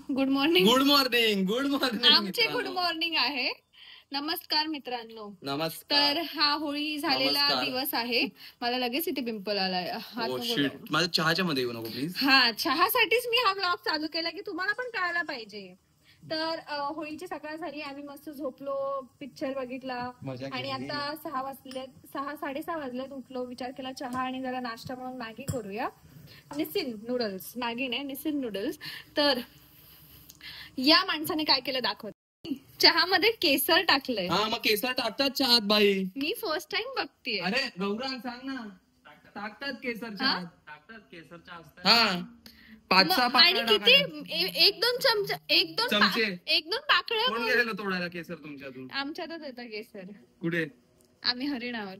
Good morning. Good morning. Good morning. आमचे good morning आहे. नमस्कार मित्रांनो. नमस्कार. तर हा होळी झालेला दिवस आहे. मला लगेच इथे पिंपल आलाय. माझ्या चहाच्या मध्ये येऊ नको प्लीज. हा, चहासाठीच मी हा ब्लॉग चालू केला की तुम्हाला पण कळायला पाहिजे. तर होळीची सकाळ झाली, आम्ही मस्त झोपलो, पिक्चर बघितला आणि आता 6 वाजलेत, 6-6:30 वाजलेत. उठलो, विचार केला चहा आणि जरा नाश्ता म्हणून मॅगी करूया. निसिन नूडल्स, मॅगी नाही निसिन नूडल्स. तर या माणसाने काय केलं दाखवत. चहामध्ये केसर टाकलंय. हा, मग केसर टाकतात चहात बाई. मी फर्स्ट टाइम बघतीये. अरे गौरांग सांग ना. टाकतात केसर चहात. टाकतात केसर चहा असतात. हा, 5-6 आणि किती 1-2 चमचे, 1-2 पाकळ्या. कोण गेलेलं तोडायला केसर तुमच्यातून? आमच्यातच येतं केसर. कुठे? आम्ही हरिणावर.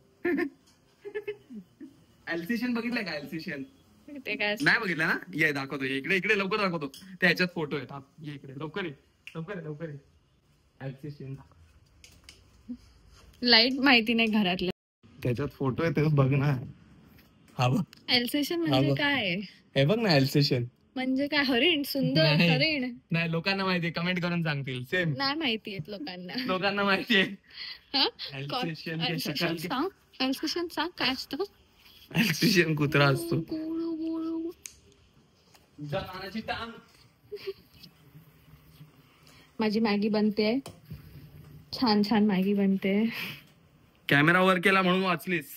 एल्सिशियन बघितलंय का? एल्सिशियन ते काय नाही बघितलं ना? ये दाखवतो. इकडे इकडे लवकर दाखवतो. त्याच्यात फोटो आहेत. ये इकडे लवकर ये, लवकर लवकर ये. एल्सिशियन लाईट माहिती नाही घरातल्या. त्याच्यात फोटो आहे, ते बघ ना. हा बघ. एल्सेशन म्हणजे काय? हे बघ ना, एल्सेशन म्हणजे काय? हरिण, सुंदर हरिण. नाही, लोकांना माहिती, कमेंट करून सांगतील. सेम नाही माहिती आहेत लोकांना. लोकांना माहिती आहे. एल्सेशन सांग काय असतं? एल्सेशन कुत्रा असतो. माझी मॅगी बनते, छान छान मॅगी बनते. कॅमेरा वर केला म्हणून वाचलीस.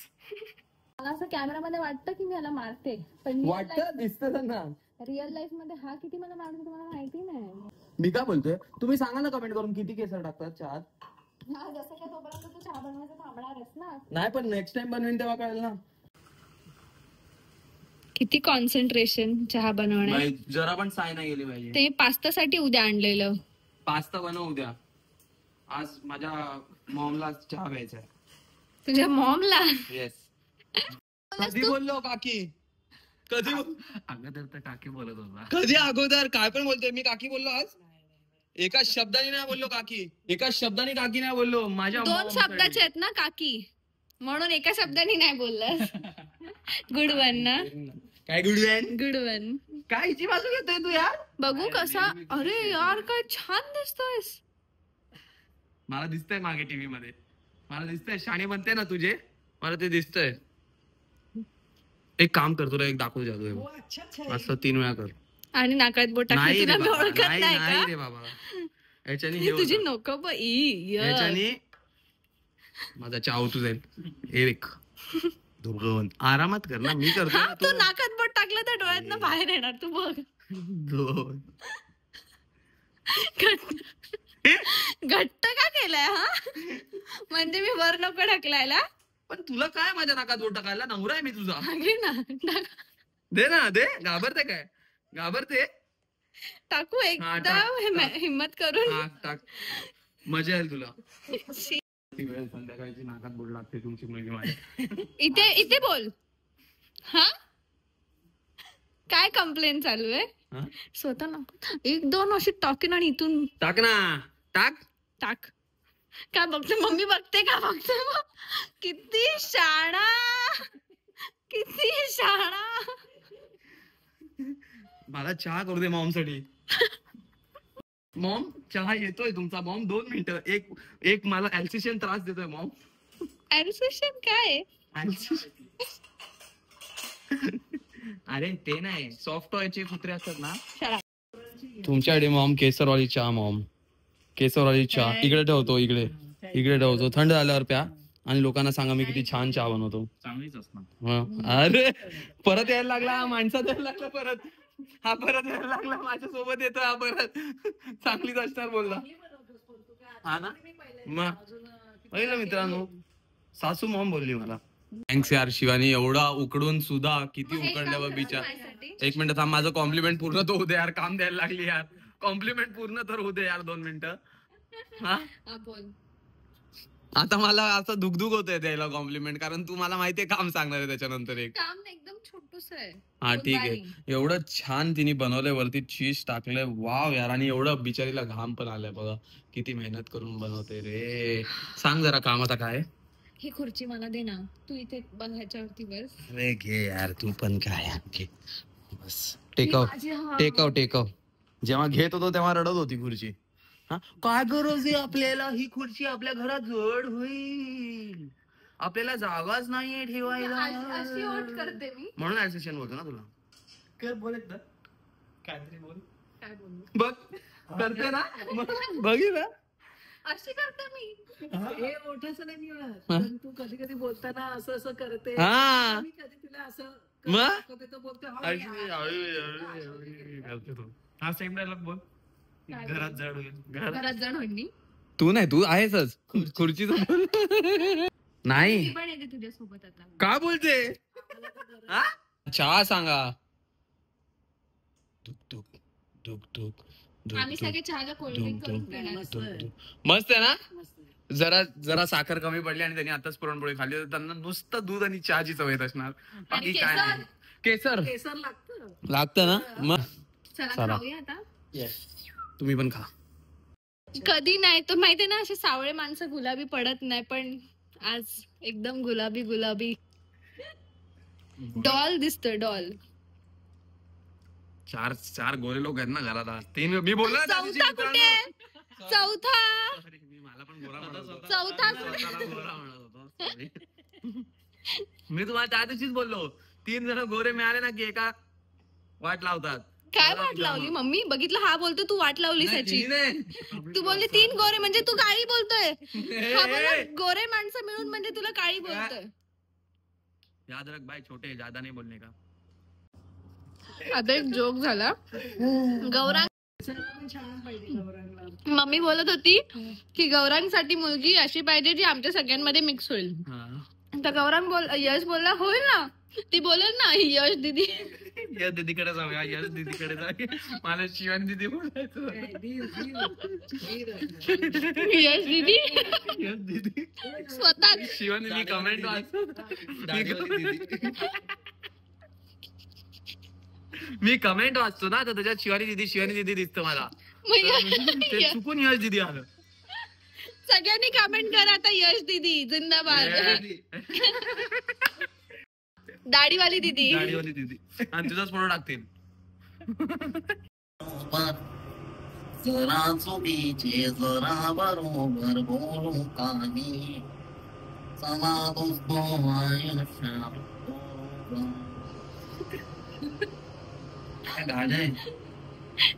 मला असं कॅमेरामध्ये वाटतं की मी याला मारते, पण वाटतं, दिसतं ना. रिअल लाईफ मध्ये हा किती मला मारतो तुम्हाला माहिती नाही. मी काय बोलतोय, तुम्ही सांगा ना कमेंट करून किती केसर टाकतात चहात. हा, जसं काय तोपर्यंत तू चहा बनवायचं थांबणारच ना. नाही, पण नेक्स्ट टाइम बनवेन तेव्हा कळेल ना. किती कॉन्सन्ट्रेशन चहा बनवण्यात. जरा पण साय नाही गेली पाहिजे. ते पास्तासाठी उद्या आणलेलं. पास्ता बनव उद्या. आज माझ्या मॉमला चहा प्यायचा आहे. तुझ्या मॉमला? येस. कधी बोललो काकी? कधी अगोदर तर काकी बोलत होता. कधी अगोदर? काय पण बोलतोय मी? काकी बोललो आज? एका शब्दाने नाही बोललो काकी. एका शब्दाने काकी नाही बोललो. माझ्या 2 शब्दाचे आहेत ना काकी, म्हणून एका शब्दाने नाही बोललास. गुड वन ना? काय गुड वन? Good one. काय हिची बाजू घेतोय तू यार? बघू कसा. अरे यार काय छान दिसतोयस. मला दिसतंय मागे टीव्ही मध्ये. मला दिसतंय शाणे बनते ना तुझे. मला ते दिसतंय. एक काम कर, तुला एक दाखवू जादू. असं 3 वेळा कर आणि नाकात बोट टाकलं. नाही रे बाबा. याच्याने तुझी नको याच्याने माझा चहा होतो जाईल. एक दोन आरामात कर ना. मी करतो. तू नाकात बोट टाकलं तर डोळ्यातनं बाहेर येणार. तू बघ. 2 घट्ट का केलाय? हा, म्हणजे मी वर नको ढकलायला. पण तुला काय माझ्या नाकात बोट टाकायला? नवरा आहे मी तुझा. दे ना, दे. घाबरते काय? घाबरते? टाकू एकदा हिम्मत करून. टाक, मजा येईल तुला. संध्याकाळची नाकात बोट लागते तुमची मुलगी माझ्या. इथे बोल. हा, काय कंप्लेंट चालू आहे? स्वतः नको. 1-2 अशी टाकीन आणि इथून टाक ना. टाक. काय बघते मम्मी? बघते का? बघते मग. किती शाणा. मला चहा करू दे मॉम साठी. मॉम, चहा येतोय तुमचा. मॉम 2 मिनिटं. एक मला एल्सिशियन त्रास देतोय मॉम. एल्सिशियन काय? अरे ते नाही, सॉफ्ट टॉयचे कुत्रे असतात ना. तुमच्याकडे मॉम केसरवाली चहा. मॉम केसरवाली चहा इकडे ठेवतो. इकडे ठेवतो. थंड झाल्यावर प्या आणि लोकांना सांगा मी किती छान चहा बनवतो. चांगलीच असणार. अरे परत यायला लागला. माणसात यायला लागला परत. हा परत यायला लागला. माझ्या सोबत येतो हा परत. चांगलीच असणार बोलला. हा ना. मग पहिलं मित्रांनो, सासू मॉम बोलली मला. थँक्स यार शिवानी. एवढा उकडून सुद्धा किती उकडल्या बघ बिचार. 1 मिनिट थांब. माझं कॉम्प्लिमेंट पूर्ण तर होऊ दे यार. काम द्यायला लागली यार. कॉम्प्लिमेंट पूर्ण तर होऊ दे यार. 2 मिनिटं. हा, आता मला असं दुगदुग होतंय द्यायला कॉम्प्लिमेंट, कारण तू मला माहितीये काम सांगणार आहे त्याच्यानंतर. एक काम एकदम छोटूस आहे. हा ठीक आहे. एवढं छान तिने बनवलंय. वरती चीज टाकलंय. वाव यार. आणि एवढं बिचारीला घाम पण आलाय बघा. किती मेहनत करून बनवते रे. सांग जरा काम आता काय? ही खुर्ची मला दे ना. तू इथे ह्याच्यावरती बस. अरे घे यार तू पण काय. बस टेकव. जेव्हा घेत होतो तेव्हा रडत होती खुर्ची. हा काय गरज आहे आपल्याला, ही खुर्ची आपल्या घरात जड होईल, आपल्याला जागाच नाहीये ठेवायला. अशी ओट करते मी. म्हणून ऍसिस्टंट बोलतो ना तुला. कर बोलत ना काहीतरी बोल. काय बोलू, बघ करते ना, बघितलं अशी करते मी. हे मोठंच नाही मिळत, पण तू कधी कधी बोलताना असं असं करते. हा मी कधी तुला असं मग करते तर बोलते हा सेम डायलॉग बोल. घरात जड होईल. घरात जण होईल. तू नाही, तू आहेसच खुर्चीच नाही. ती पण येते तुझ्यासोबत आता. का बोलते हा? चहा सांगा. दुक दुक दुक दुक दुक आम्ही दुक. सगळे चहाला कोल्ड्रिंक करून पिणार. मस्त आहे ना. जरा जरा साखर कमी पडली आणि त्यांनी आताच पुरणपोळी खाल्ली तर त्यांना नुसतं दूध आणि चहाची सवय असणार, बाकी काय नाही. केसर केसर लागतं. लागतं ना. मग चला चला. खाऊया आता. तुम्ही पण खा. कधी नाही तर माहितीये ना, असे सावळे माणसं गुलाबी पडत नाही, पण आज एकदम गुलाबी गुलाबी डॉल दिसतोय, डॉल. चार गोरे लोक आहेत ना घरात आज. तीन मी बोललो ना त्या दिवशी चौथा कुठे आहे? मित्रांनो. चौथा Sorry, मी मला पण गोरा म्हणत होतो. चौथा स्वतःला गोरा म्हणत होतो. Sorry. मी तुम्हाला त्या दिवशीच बोललो, 3 जण गोरे मिळाले ना की एका वाट लावतात. काय वाट लावली मम्मी? बघितलं, हा बोलतो तू वाट लावलीस नाही, याची. तीन आहे. तू बोलली 3 गोरे म्हणजे तू काळी बोलतोय. हा बोलला ए, गोरे माणसं मिळून म्हणजे तुला काळी बोलतोय. याद रख भाई, छोटे ज्यादा नहीं बोलने का. आता एक जोक झाला. गौरांग छान पाहिजे गौरांना. मम्मी बोलत होती की गौरांगसाठी मुलगी अशी पाहिजे जी आमच्या सगळ्यांमध्ये मिक्स होईल. तर गौरांग यश बोलला होईल ना. ती बोलेल ना यश दीदी. यश दीदीकडे जाऊया, यश दीदीकडे जाऊया. मला शिवानी दीदी बोलायचं. यश दीदी यश दीदी स्वतः शिवानी मी कमेंट वाचतो. मी कमेंट वाचतो ना, तर त्याच्यात शिवानी दीदी दिसतं मला. ते चुकून यश दीदी आलं. सगळ्यांनी कमेंट करा आता यश दीदी जिंदाबाद. दाढीवाली दीदी. गाडीवाली दीदी आणि तुझाच फोटो टाकतील. जरा चुकीचे जरा बरोबर बोलू काही चला दोस्तो आयुष्यात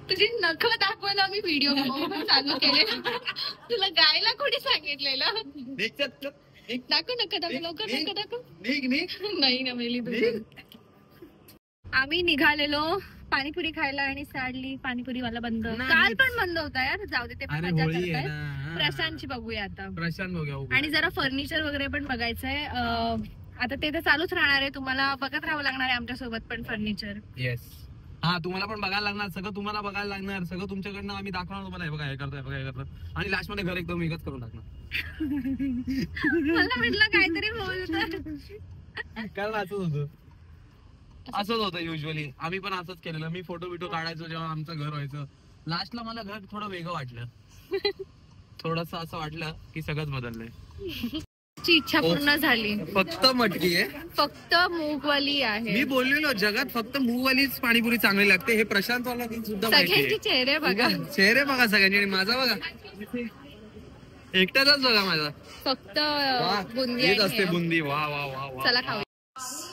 तुझी नख दाखवायला मी व्हिडिओ चालू केले. तुला गायला कोणी सांगितलेलं? दाखव नख दाखव लवकर, नख दाखव. नाही ना मेली. आम्ही निघालेलो पाणीपुरी खायला आणि सॅडली पाणीपुरी वाला बंद. काल पण बंद होता यार. जाऊ दे, ते पण मजा करतायत. प्रशांतची बघूया आता. प्रशांत बघूया. आणि जरा फर्निचर वगैरे पण बघायचंय. आता ते तर चालूच राहणार आहे. तुम्हाला बघत राहावं लागणार आहे आमच्या सोबत पण फर्निचर. येस. हा, तुम्हाला पण बघायला लागणार, सगळं तुम्हाला बघायला लागणार, सगळं तुमच्याकडनं आम्ही दाखवणार तुम्हाला. हे बघा, हे करतोय, बघा, हे करतो. आणि लास्ट मध्ये घर एकदम वेगळंच करून टाकणार. मला म्हटलं काहीतरी बोलत. कारण असंच होतं युजली. आम्ही पण असंच केलेलं. मी फोटो बिटो काढायचो जेव्हा आमचं घर व्हायचं. लास्टला मला घर थोडं वेगळं वाटलं. थोडस असं वाटलं की सगळंच बदललंय. इच्छा पूर्ण झाली. फक्त मटकी आहे, फक्त मूगवाली आहे. मी बोललेलो जगात फक्त मूगवालीच पाणीपुरी चांगली लागते. हे प्रशांत वाला सुद्धा माहिती सगळ्यांचे आहे. चेहरे बघा. चेहरे बघा सगळ्यांचे आणि माझा बघा, एकट्याचाच बघा माझा. फक्त वा, बुंदी हेच आहे. असते बुंदी. वा वा वा वा. चला खाऊ.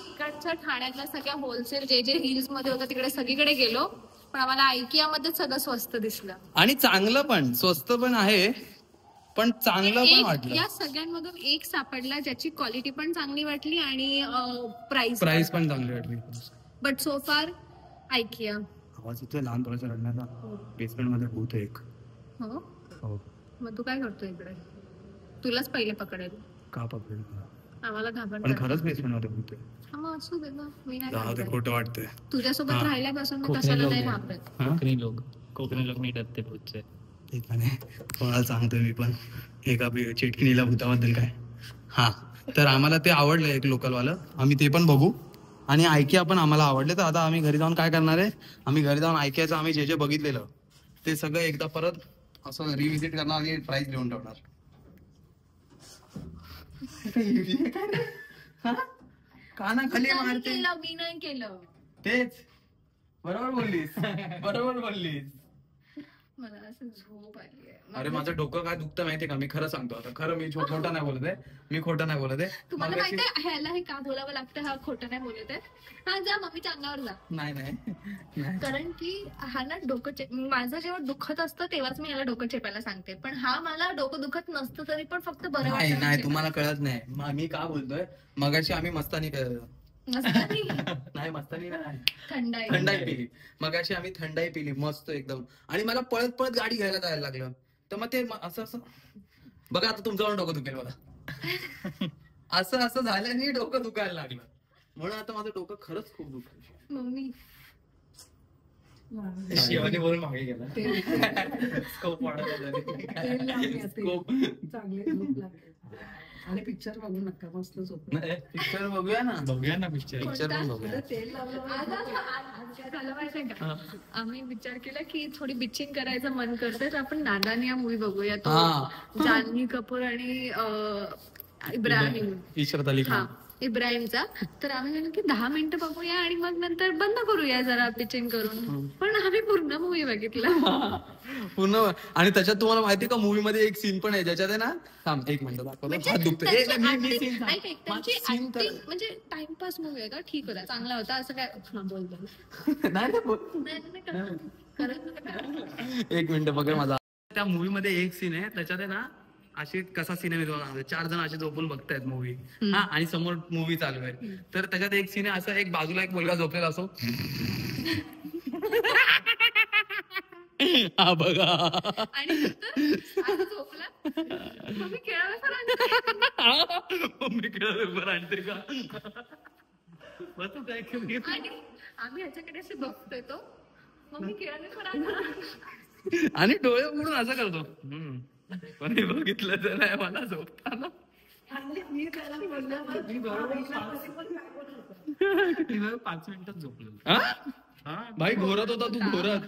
इकडच्या ठाण्यातल्या सगळ्या होलसेल जे हिल्स मध्ये होतं तिकडे सगळीकडे गेलो, पण आम्हाला आयकिया मध्ये सगळं स्वस्त दिसलं. आणि चांगलं पण, स्वस्त पण आहे, पण चांगलं पण वाटलं. या सगळ्यांमधून एक सापडला ज्याची क्वालिटी पण चांगली वाटली आणि प्राइस पण चांगली वाटली. बट सो फार आयकिया. आवाज येतोय लहान थोडासा रडण्याचा. बेसमेंट मध्ये भूत आहे एक. हो, मग तू काय करतो इकडे? तुलाच पहिले पकडेल. का पकडेल? आम्हाला पण घाबरत. खरंच बेसमेंट मध्ये भूत आहे. मग असू दे ना, मी नाही जाऊ दे, घाबरत. खोटं वाटतंय. तुझ्यासोबत राहिल्यापासून मी कशाला नाही घाबरत. कोकणी लोक नीट ते भूतचे. कोणाला सांगतोय मी पण एका चिटकिनीला भूताबद्दल काय. हा, तर आम्हाला ते आवडलं एक लोकलवालं. आम्ही ते पण बघू. आणि आयकिया पण आम्हाला आवडले. तर आता आम्ही घरी जाऊन काय करणार आहे, आम्ही घरी जाऊन आयकियाचं आम्ही जे जे बघितलेलं ते सगळं एकदा परत असं रिव्हिजिट करणार आणि प्राइस लिहून ठेवणार. कानाखाली मारते. मी नाही केलं. तेच बरोबर बोललीस, बरोबर बोललीस. मला असं झोप आली आहे. अरे माझं डोकं काय दुखतं माहितीये का, मी खरं सांगतो आता, खरं मी खोटं नाही बोलत आहे, मी खोटं नाही बोलत आहे. तुम्हाला मगाशी- माहितीये ह्याला हे का बोलावं लागतं, हा खोटं नाही बोलत आहे. हा जा मम्मीच्या अंगावर जा. नाही नाही कारण की हा ना माझं जेव्हा दुखत असतं तेव्हाच मी याला डोकं चेपायला सांगते, पण हा मला डोकं दुखत नसतं तरी पण फक्त बरं नाही वाटतं नाही चेपायला. तुम्हाला कळत नाही. मी का बोलतोय, मगाशी आम्ही मस्तानी नसतानी नाही मस्तानी नाही, थंडाई. थंडाई पिली. मगाशी आम्ही थंडाई पिली मस्त एकदम, आणि मला पळत पळत गाडी घ्यायला जायला लागलं. तर मग ते असं असं बघा, आता तुमचं पण डोकं दुखेल बघा. असं असं झाल्याने डोकं दुखायला लागलं, म्हणून आता माझं डोकं खरंच खूप दुखतं. मम्मी शिवानी बोलून मागे गेला. स्कोप तेल लावून या, तेल. स्कोप चांगले झोप लागले. आणि पिक्चर बघू नका, मस्त झोप. पिक्चर बघूया ना, बघूया ना पिक्चर. पिक्चर पण बघूया. तेल लावलं आज काय झालं माहितीये का, आम्ही विचार केला की थोडी बिचिंग करायचं मन करतंय, तर आपण नादान या मूवी बघूया. तो जान्हवी कपूर आणि इब्राहिम, इशरत अली हा खान. इब्राहिमचा. तर आम्ही म्हणलं की 10 मिनिटं बघूया आणि मग नंतर बंद करूया जरा बिचिंग करून. पण आम्ही पूर्ण मूवी बघितला. पूर्ण. आणि त्याच्यात तुम्हाला माहितीये का, मूवी मध्ये एक सीन पण आहे ज्याच्यात आहे ना, थांब एक मिनिट दाखवतो, हात दुखतोय. त्यांची मी acting- scene ऐक, ऐक, त्यांची scene तर- acting म्हणजे टाइमपास मूवी आहे का, ठीक होता, चांगला होता, असं काय बोलतो. नाही नाही, बोल. नाही करत नाही. एक मिनिट बघ माझा. त्या मूवी मध्ये एक सीन आहे, त्याच्यात आहे ना अशी कसा सीन आहे मी तुम्हाला सांगतो. 4 जण असे झोपून बघतायत मूवी, हा, आणि समोर मूवी चालू आहे. तर त्याच्यात एक सीन आहे, असं एक बाजूला एक मुलगा झोपलेला असो, हा बघा, आणि नंतर आज झोपला मग मी खेळायला तर आणते. मम्मी खेळायला बरं आणते का, मग तू काय खेळ आणि आम्ही ह्याच्याकडे असे बघतोय, तो मग मी खेळायला तर आणते. आणि डोळे उघडून असं करतो, कोणी बघितलं तर नाही मला झोपताना. आणि मी त्याला बोललं, मी बरोबर 5 मिनिटात झोपलो. हा? भाई घोरत होता तू, घोरत.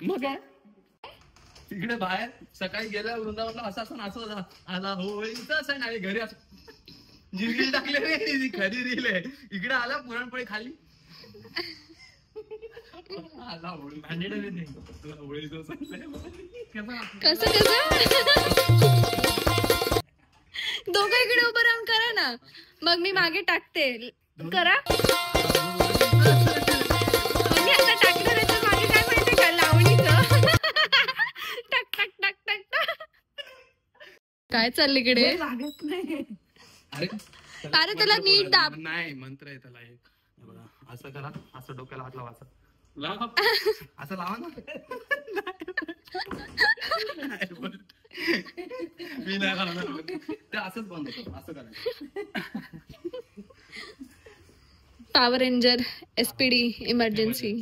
मग काय तिकडे बाहेर सकाळी गेल्या वृंदावनला असं असं नाचत आला होळीचा सण, आणि घरी असं जिंगील टाकले रे, खरी रील आहे. इकडे आला पुरणपोळी खाली, आला होळी होळीचा सण. कसं दोघं इकडे उभं राहून करा ना, मग मी मागे टाकते. करा. मी आता टाकणार आहे, तर मागे काय माहितीये का, लावणीचं टक टक टक टक टक. काय चाललं इकडे? लागत नाही. अरे त्याला नीट दाब. नाही, मंत्र आहे त्याला एक. हे बघा, असं करा, असं डोक्याला हात लावा, असं लावा ना. मी नाही लावणार. ते असंच बंद होतं, असं करायचं. Power ranger SPD emergency.